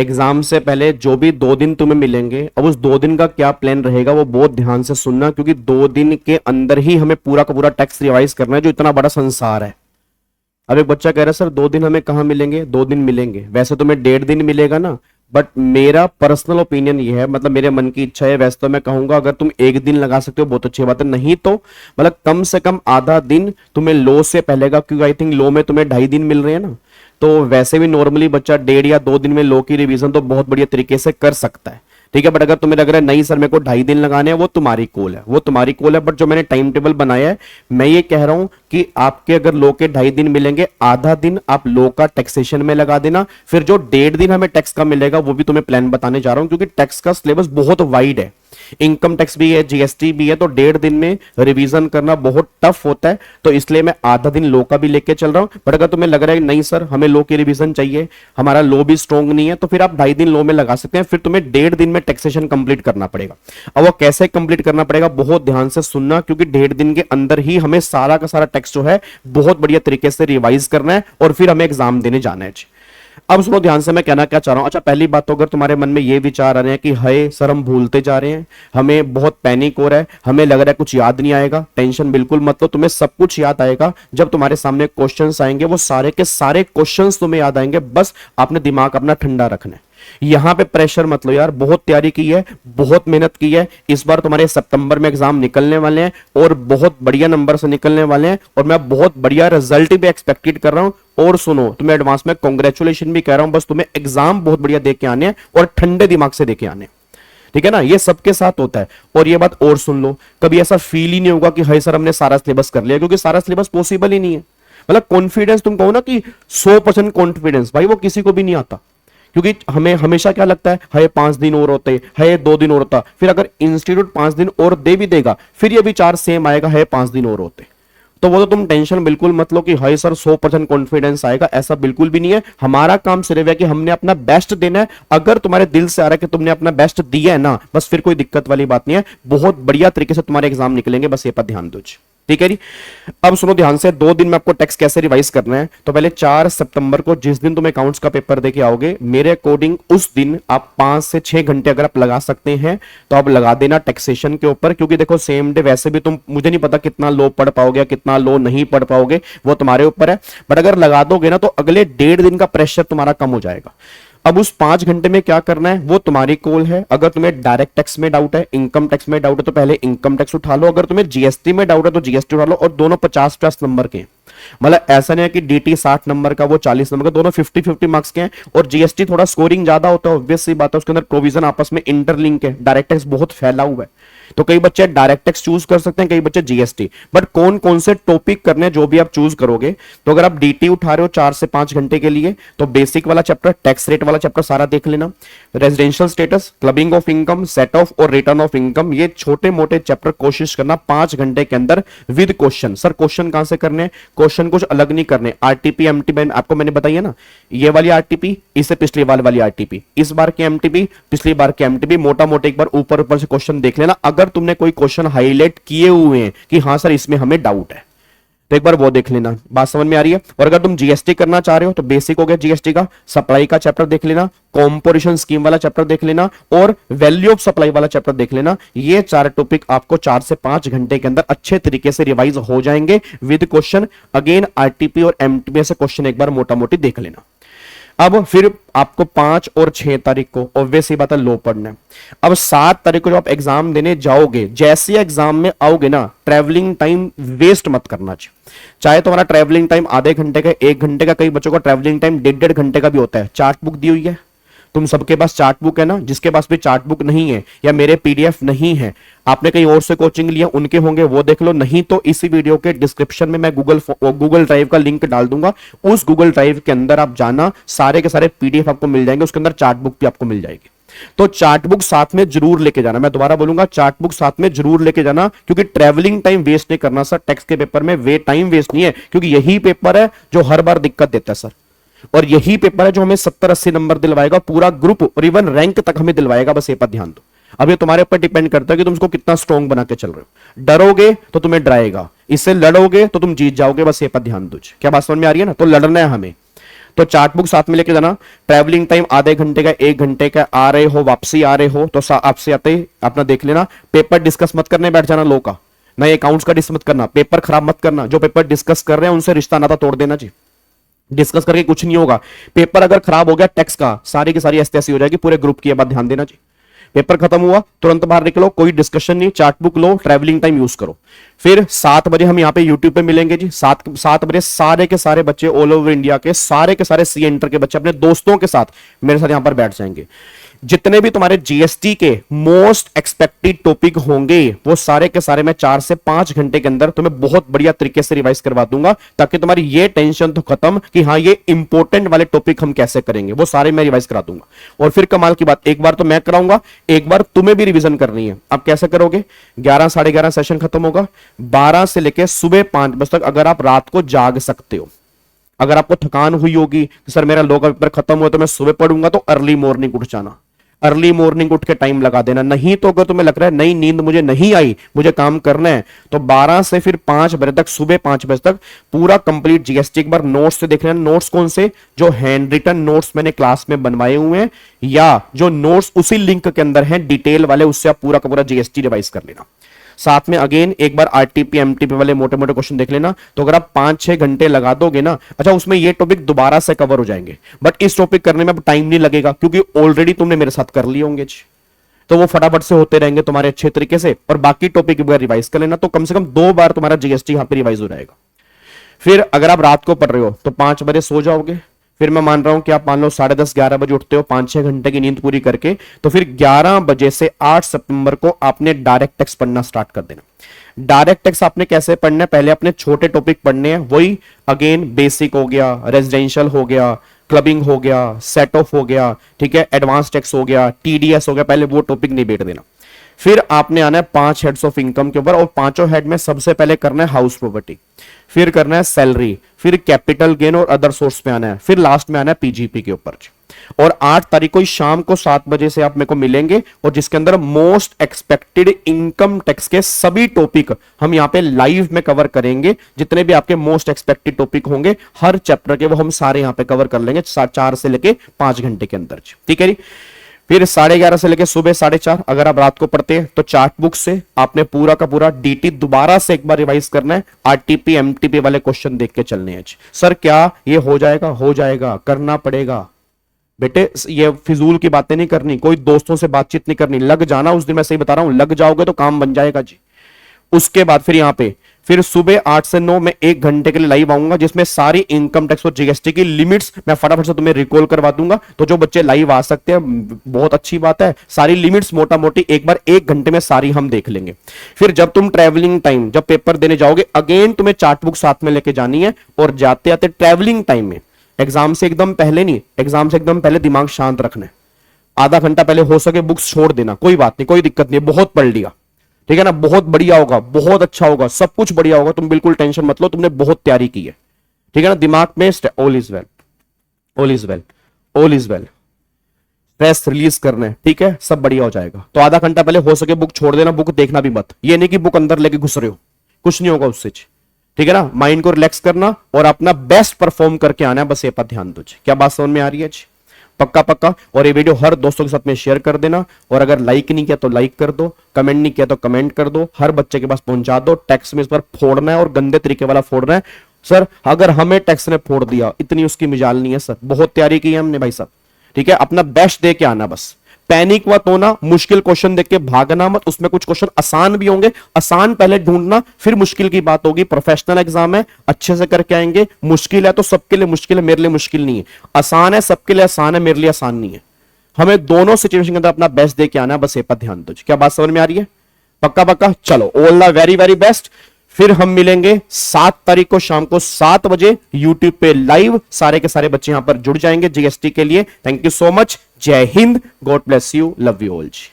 Exam से पहले जो भी 2 दिन तुम्हें मिलेंगे, अब उस 2 दिन का क्या प्लान रहेगा वो बहुत ध्यान से सुनना, क्योंकि 2 दिन के अंदर ही हमें पूरा का पूरा टेक्स्ट रिवाइज करना है, जो इतना बड़ा संसार है। अब एक बच्चा कह रहा है सर 2 दिन हमें कहाँ मिलेंगे? 2 दिन मिलेंगे, वैसे तो मैं 1.5 दिन मिलेगा ना, बट मेरा पर्सनल ओपिनियन ये है, मतलब मेरे मन की इच्छा है, वैसे तो मैं कहूंगा अगर तुम 1 दिन लगा सकते हो बहुत अच्छी बात है, नहीं तो मतलब कम से कम आधा दिन तुम्हें लो से पहले का, क्योंकि आई थिंक लो में तुम्हें 2.5 दिन मिल रहे हैं ना, तो वैसे भी नॉर्मली बच्चा 1.5 या 2 दिन में लो की रिवीजन तो बहुत बढ़िया तरीके से कर सकता है। ठीक है, बट अगर तुम्हें लग रहा है नहीं सर मेरे को 2.5 दिन लगाने हैं, वो तुम्हारी कॉल है, वो तुम्हारी कॉल है, बट जो मैंने टाइम टेबल बनाया है, मैं ये कह रहा हूं कि आपके अगर लो के 2.5 दिन मिलेंगे, आधा दिन आप लो का टैक्सेशन में लगा देना, फिर जो 1.5 दिन हमें टैक्स का मिलेगा वो भी तुम्हें प्लान बताने जा रहा हूं, क्योंकि टैक्स का सिलेबस बहुत वाइड है, इनकम टैक्स भी है, जीएसटी भी है, तो 1.5 दिन में रिवीजन करना बहुत टफ होता है, तो इसलिए मैं आधा दिन लो का भी लेके चल रहा हूं। बट अगर तुम्हें लग रहा है नहीं सर हमें लो की रिवीजन चाहिए, हमारा लो भी स्ट्रॉन्ग नहीं है, तो फिर आप 2.5 दिन लो में लगा सकते हैं, फिर तुम्हें 1.5 दिन में टैक्सेशन कंप्लीट करना पड़ेगा। अब वो कैसे कंप्लीट करना पड़ेगा बहुत ध्यान से सुनना, क्योंकि 1.5 दिन के अंदर ही हमें सारा का सारा टेक्स्ट जो है बहुत बढ़िया तरीके से रिवाइज करना है, और फिर हमें एग्जाम देने जाना है। अब सुनो ध्यान से मैं कहना क्या चाह रहा हूं। अच्छा, पहली बात तो अगर तुम्हारे मन में ये विचार आ रहे हैं कि हाय सर हम भूलते जा रहे हैं, हमें बहुत पैनिक हो रहा है, हमें लग रहा है कुछ याद नहीं आएगा, टेंशन बिल्कुल मत लो, तुम्हें सब कुछ याद आएगा। जब तुम्हारे सामने क्वेश्चंस आएंगे वो सारे के सारे क्वेश्चंस तुम्हें याद आएंगे, बस आपने दिमाग अपना ठंडा रखना है। यहां पे प्रेशर मत लो यार, बहुत तैयारी की है, बहुत मेहनत की है, इस बार तुम्हारे सितंबर में एग्जाम निकलने वाले हैं और बहुत बढ़िया नंबर से निकलने वाले हैं, और मैं बहुत बढ़िया रिजल्ट भी एक्सपेक्टेड कर रहा हूं। और सुनो, तुम्हें एडवांस में कांग्रेचुलेशन भी कह रहा हूं, बस तुम्हें एग्जाम बहुत बढ़िया देके आने हैं और ठंडे दिमाग से देके आने हैं। ठीक है ना, ये सबके साथ होता है। और ये बात और सुन लो, कभी ऐसा फील ही नहीं होगा कि हाय सर हमने सारा सिलेबस कर लिया, क्योंकि सारा सिलेबस पॉसिबल ही नहीं है। मतलब कॉन्फिडेंस तुम कहो ना कि 100% कॉन्फिडेंस, भाई वो किसी को भी नहीं आता, क्योंकि हमें हमेशा क्या लगता है हाय 5 दिन और होते, हाय 2 दिन और होता, फिर अगर इंस्टीट्यूट 5 दिन और दे भी देगा फिर ये विचार सेम आएगा, हाय 5 दिन और होते। तो वो तो तुम टेंशन बिल्कुल मत लो कि हाय सर 100% कॉन्फिडेंस आएगा, ऐसा बिल्कुल भी नहीं है। हमारा काम सिर्फ है कि हमने अपना बेस्ट देना है। अगर तुम्हारे दिल से आ रहा है कि तुमने अपना बेस्ट दिया है ना, बस फिर कोई दिक्कत वाली बात नहीं है, बहुत बढ़िया तरीके से तुम्हारे एग्जाम निकलेंगे, बस ये पर ध्यान दो। ठीक है जी। अब सुनो ध्यान से, 2 दिन में आपको टेक्स्ट कैसे रिवाइज करना है। तो पहले 4 सितंबर को जिस दिन तुम अकाउंट्स का पेपर देके आओगे, मेरे अकॉर्डिंग उस दिन आप 5 से 6 घंटे अगर आप लगा सकते हैं तो आप लगा देना टैक्सेशन के ऊपर, क्योंकि देखो सेम डे वैसे भी तुम, मुझे नहीं पता कितना लो पढ़ पाओगे कितना लो नहीं पढ़ पाओगे, वो तुम्हारे ऊपर है, बट अगर लगा दोगे ना तो अगले 1.5 दिन का प्रेशर तुम्हारा कम हो जाएगा। अब उस 5 घंटे में क्या करना है वो तुम्हारी कॉल है। अगर तुम्हें डायरेक्ट टैक्स में डाउट है, इनकम टैक्स में डाउट है, तो पहले इनकम टैक्स उठा लो। अगर तुम्हें जीएसटी में डाउट है तो जीएसटी उठा लो, और दोनों 50-50 नंबर के, मतलब ऐसा नहीं है कि डीटी 60 नंबर का वो 40 नंबर का, दोनों 50-50 मार्क्स के हैं। और जीएसटी थोड़ा स्कोरिंग ज्यादा होता है, ऑब्वियस सी बात है, उसके अंदर प्रोविजन आपस में इंटरलिंक है, डायरेक्ट टैक्स बहुत फैला हुआ है, तो कई बच्चे डायरेक्ट टैक्स चूज कर सकते हैं, कई बच्चे जीएसटी। बट कौन कौन से टॉपिक करने जो भी आप चूज करोगे, तो अगर आप डीटी उठा रहे हो 4 से 5 घंटे के लिए, तो बेसिक वाला चैप्टर, टैक्स रेट वाला चैप्टर सारा देख लेना, residential status, clubbing of income, set of और रिटर्न ऑफ इनकम, ये छोटे मोटे चैप्टर कोशिश करना 5 घंटे के अंदर विद क्वेश्चन। सर क्वेश्चन कहां से करने, क्वेश्चन कुछ अलग नहीं करने, आरटीपी एमटीपी आपको मैंने बताई है ना, ये वाली आरटीपी, इससे पिछली वाली आरटीपी, इस बार की एमटीपी, पिछली बार की एमटीपी, मोटा मोटा एक बार ऊपर ऊपर से क्वेश्चन देख लेना। अगर तुमने कोई क्वेश्चन हाईलाइट किए हुए हैं कि हां सर इसमें हमें डाउट है, तो एक बार वो देख लेना। बात समझ में आ रही है। और अगर तुम जीएसटी करना चाह रहे हो तो बेसिक हो गया जीएसटी का, सप्लाई का चैप्टर देख लेना, कॉम्पोजिशन स्कीम वाला चैप्टर देख लेना, और वैल्यू ऑफ सप्लाई वाला चैप्टर देख लेना। ये 4 टॉपिक आपको 4 से 5 घंटे के अंदर अच्छे तरीके से रिवाइज हो जाएंगे विद क्वेश्चन। अगेन आरटीपी और एमटीपी से क्वेश्चन एक बार मोटा मोटी देख लेना। अब फिर आपको 5 और 6 तारीख को ऑब्वियस ही बात है लो पढ़ना है। अब 7 तारीख को जब आप एग्जाम देने जाओगे, जैसे एग्जाम में आओगे ना, ट्रैवलिंग टाइम वेस्ट मत करना चाहिए। चाहे तुम्हारा ट्रैवलिंग टाइम आधे घंटे का, 1 घंटे का, कई बच्चों का ट्रैवलिंग टाइम 1.5 घंटे का भी होता है। चार्ट बुक दी हुई है, तुम सबके पास चार्ट बुक है ना, जिसके पास भी चार्ट बुक नहीं है या मेरे पीडीएफ नहीं है, आपने कहीं और से कोचिंग लिया, उनके होंगे वो देख लो, नहीं तो इसी वीडियो के डिस्क्रिप्शन में मैं गूगल ड्राइव का लिंक डाल दूंगा। उस गूगल ड्राइव के अंदर आप जाना, सारे के सारे पीडीएफ आपको मिल जाएंगे, उसके अंदर चार्ट बुक भी आपको मिल जाएगी। तो चार्ट बुक साथ में जरूर लेके जाना, मैं दोबारा बोलूंगा चार्ट बुक साथ में जरूर लेके जाना, क्योंकि ट्रैवलिंग टाइम वेस्ट नहीं करना सर। टेक्स्ट के पेपर में वे टाइम वेस्ट नहीं है, क्योंकि यही पेपर है जो हर बार दिक्कत देता है सर, और यही पेपर है जो हमें 70-80 नंबर दिलवाएगा, पूरा ग्रुप और इवन रैंक तक हमें दिलवाएगा। बस ये पर ध्यान दो। अब ये तुम्हारे ऊपर डिपेंड करता है कि तुम उसको कितना स्ट्रॉन्ग बना के चल रहे हो। डरोगे तो तुम्हें डराएगा, इससे लड़ोगे तो तुम जीत जाओगे, बस ये पर ध्यान दो। क्या बात समझ में आ रही है ना। तो लड़ना है हमें, तो चार्ट बुक साथ में लेके जाना। ट्रैवलिंग टाइम आधे घंटे का, 1 घंटे का, आ रहे हो वापसी आ रहे हो तो आपसे आते ही अपना देख लेना। पेपर डिस्कस मत करने बैठ जाना लो का, नए अकाउंट्स का डिस्कस मत करना, पेपर खराब मत करना। जो पेपर डिस्कस कर रहे हैं उनसे रिश्ता नाता तोड़ देना जी, डिस्कस करके कुछ नहीं होगा। पेपर अगर खराब हो गया टैक्स का, सारी की सारी ऐसी हो जाएगी पूरे ग्रुप की, ये बात ध्यान देना जी। पेपर खत्म हुआ तुरंत बाहर निकलो, कोई डिस्कशन नहीं, चार्ट बुक लो, ट्रैवलिंग टाइम यूज करो। फिर 7 बजे हम यहाँ पे यूट्यूब पे मिलेंगे जी। 7 बजे सारे के सारे बच्चे ऑल ओवर इंडिया के सारे सी एंटर के बच्चे अपने दोस्तों के साथ मेरे साथ यहां पर बैठ जाएंगे। जितने भी तुम्हारे जीएसटी के मोस्ट एक्सपेक्टेड टॉपिक होंगे वो सारे के सारे मैं 4 से 5 घंटे के अंदर तुम्हें बहुत बढ़िया तरीके से रिवाइज करवा दूंगा, ताकि तुम्हारी ये टेंशन तो खत्म कि हाँ ये इंपॉर्टेंट वाले टॉपिक हम कैसे करेंगे, वो सारे मैं रिवाइज करा दूंगा। और फिर कमाल की बात, एक बार तो मैं कराऊंगा, एक बार तुम्हें भी रिवीजन करनी है। अब कैसे करोगे, 11 साढ़े 11 सेशन खत्म होगा, 12 से लेकर सुबह 5 बजे तक अगर आप रात को जाग सकते हो, अगर आपको थकान हुई होगी कि सर मेरा लॉ का पेपर खत्म हुआ तो मैं सुबह पढ़ूंगा, तो अर्ली मॉर्निंग उठ जाना, अर्ली मॉर्निंग उठ के टाइम लगा देना। नहीं तो अगर तुम्हें लग रहा है नई नींद मुझे नहीं आई, मुझे काम करना है, तो 12 से फिर 5 बजे तक, सुबह 5 बजे तक पूरा कंप्लीट जीएसटी एक बार नोट्स से देख लेना। नोट्स कौन से, जो हैंड रिटन नोट्स मैंने क्लास में बनवाए हुए हैं, या जो नोट्स उसी लिंक के अंदर हैं डिटेल वाले, उससे आप पूरा का पूरा जीएसटी रिवाइज कर लेना। साथ में अगेन एक बार आरटीपी एमटीपी वाले मोटे मोटे क्वेश्चन देख लेना। तो अगर आप 5-6 घंटे लगा दोगे ना, अच्छा उसमें ये टॉपिक दोबारा से कवर हो जाएंगे, बट इस टॉपिक करने में अब टाइम नहीं लगेगा क्योंकि ऑलरेडी तुमने मेरे साथ कर लिए होंगे, तो वो फटाफट से होते रहेंगे तुम्हारे अच्छे तरीके से। और बाकी टॉपिक अगर रिवाइज कर लेना तो कम से कम 2 बार तुम्हारा जीएसटी यहां पर रिवाइज हो जाएगा। फिर अगर आप रात को पढ़ रहे हो तो 5 बजे सो जाओगे। फिर मैं मान रहा हूं कि आप मान लो 10:30 11 बजे उठते हो 5-6 घंटे की नींद पूरी करके, तो फिर 11 बजे से 8 सितंबर को आपने डायरेक्ट टैक्स पढ़ना स्टार्ट कर देना। डायरेक्ट टैक्स आपने कैसे पढ़ना है, पहले अपने छोटे टॉपिक पढ़ने हैं, वही अगेन बेसिक हो गया, रेजिडेंशियल हो गया, क्लबिंग हो गया, सेट ऑफ हो गया, ठीक है, एडवांस टैक्स हो गया, टीडीएस हो गया, पहले वो टॉपिक नहीं बैठ देना। फिर आपने आना है 5 हेड्स ऑफ इनकम के ऊपर, और 5 हेड में सबसे पहले करना है हाउस प्रॉपर्टी, फिर करना है सैलरी, फिर कैपिटल गेन और अदर सोर्स पे आना है, फिर लास्ट में आना है पीजीपी के ऊपर। और 8 तारीख को शाम को 7 बजे से आप मेरे को मिलेंगे, और जिसके अंदर मोस्ट एक्सपेक्टेड इनकम टैक्स के सभी टॉपिक हम यहां पे लाइव में कवर करेंगे। जितने भी आपके मोस्ट एक्सपेक्टेड टॉपिक होंगे हर चैप्टर के, वो हम सारे यहां पे कवर कर लेंगे 4 से लेके 5 घंटे के अंदर, ठीक है जी। फिर 11:30 से लेकर सुबह 4:30 अगर आप रात को पढ़ते हैं तो चार्ट बुक से आपने पूरा का पूरा डीटी दोबारा से एक बार रिवाइज करना है। आरटीपी एमटीपी वाले क्वेश्चन देख के चलने हैं। सर क्या ये हो जाएगा? हो जाएगा, करना पड़ेगा बेटे। ये फिजूल की बातें नहीं करनी, कोई दोस्तों से बातचीत नहीं करनी, लग जाना उस दिन, मैं सही बता रहा हूं, लग जाओगे तो काम बन जाएगा जी। उसके बाद फिर यहां पे फिर सुबह 8 से 9 में 1 घंटे के लिए लाइव आऊंगा, जिसमें सारी इनकम टैक्स और जीएसटी की लिमिट्स मैं फटाफट से तुम्हें रिकॉल करवा दूंगा। तो जो बच्चे लाइव आ सकते हैं बहुत अच्छी बात है, सारी लिमिट्स मोटा मोटी एक बार 1 घंटे में सारी हम देख लेंगे। फिर जब तुम ट्रैवलिंग टाइम, जब पेपर देने जाओगे, अगेन तुम्हें चार्ट बुक साथ में लेके जानी है, और जाते आते ट्रैवलिंग टाइम में एग्जाम से एकदम पहले नहीं, एग्जाम से एकदम पहले दिमाग शांत रखना है। आधा घंटा पहले हो सके बुक्स छोड़ देना, कोई बात नहीं, कोई दिक्कत नहीं, बहुत पढ़ लिया, ठीक है ना, बहुत बढ़िया होगा, बहुत अच्छा होगा, सब कुछ बढ़िया होगा, तुम बिल्कुल टेंशन मत लो, तुमने बहुत तैयारी की है, ठीक है ना। दिमाग में all is well, all is well, all is well, stress release करना है, ठीक है, सब बढ़िया हो जाएगा। तो आधा घंटा पहले हो सके बुक छोड़ देना, बुक देखना भी मत, ये नहीं कि बुक अंदर लेके घुस रहे हो, कुछ नहीं होगा उससे, ठीक है ना। माइंड को रिलैक्स करना और अपना बेस्ट परफॉर्म करके आना है, बस ये पर ध्यान दो। क्या बात समझ में आ रही है? पक्का पक्का। और ये वीडियो हर दोस्तों के साथ में शेयर कर देना, और अगर लाइक नहीं किया तो लाइक कर दो, कमेंट नहीं किया तो कमेंट कर दो, हर बच्चे के पास पहुंचा दो। टैक्स में इस पर फोड़ना है, और गंदे तरीके वाला फोड़ना है। सर अगर हमें टैक्स ने फोड़ दिया, इतनी उसकी मिजाल नहीं है सर, बहुत तैयारी की है हमने भाई साहब, ठीक है। अपना बेस्ट दे के आना, बस पैनिक मत होना, मुश्किल क्वेश्चन देख के भागना मत। उसमें कुछ क्वेश्चन आसान भी होंगे, आसान पहले ढूंढना, फिर मुश्किल की बात होगी। प्रोफेशनल एग्जाम है, अच्छे से करके आएंगे। मुश्किल है तो सबके लिए मुश्किल है, मेरे लिए मुश्किल नहीं है। आसान है सबके लिए आसान है, मेरे लिए आसान नहीं है। हमें दोनों सिचुएशन के अंदर अपना बेस्ट दे के आना है, बस ये पर ध्यान दो। क्या बात समझ में आ रही है? पक्का पक्का। चलो, all the very very best. फिर हम मिलेंगे 7 तारीख को शाम को 7 बजे यूट्यूब पे लाइव। सारे के सारे बच्चे यहां पर जुड़ जाएंगे जीएसटी के लिए। Thank you so much. जय Hind, God bless you, love you all ji.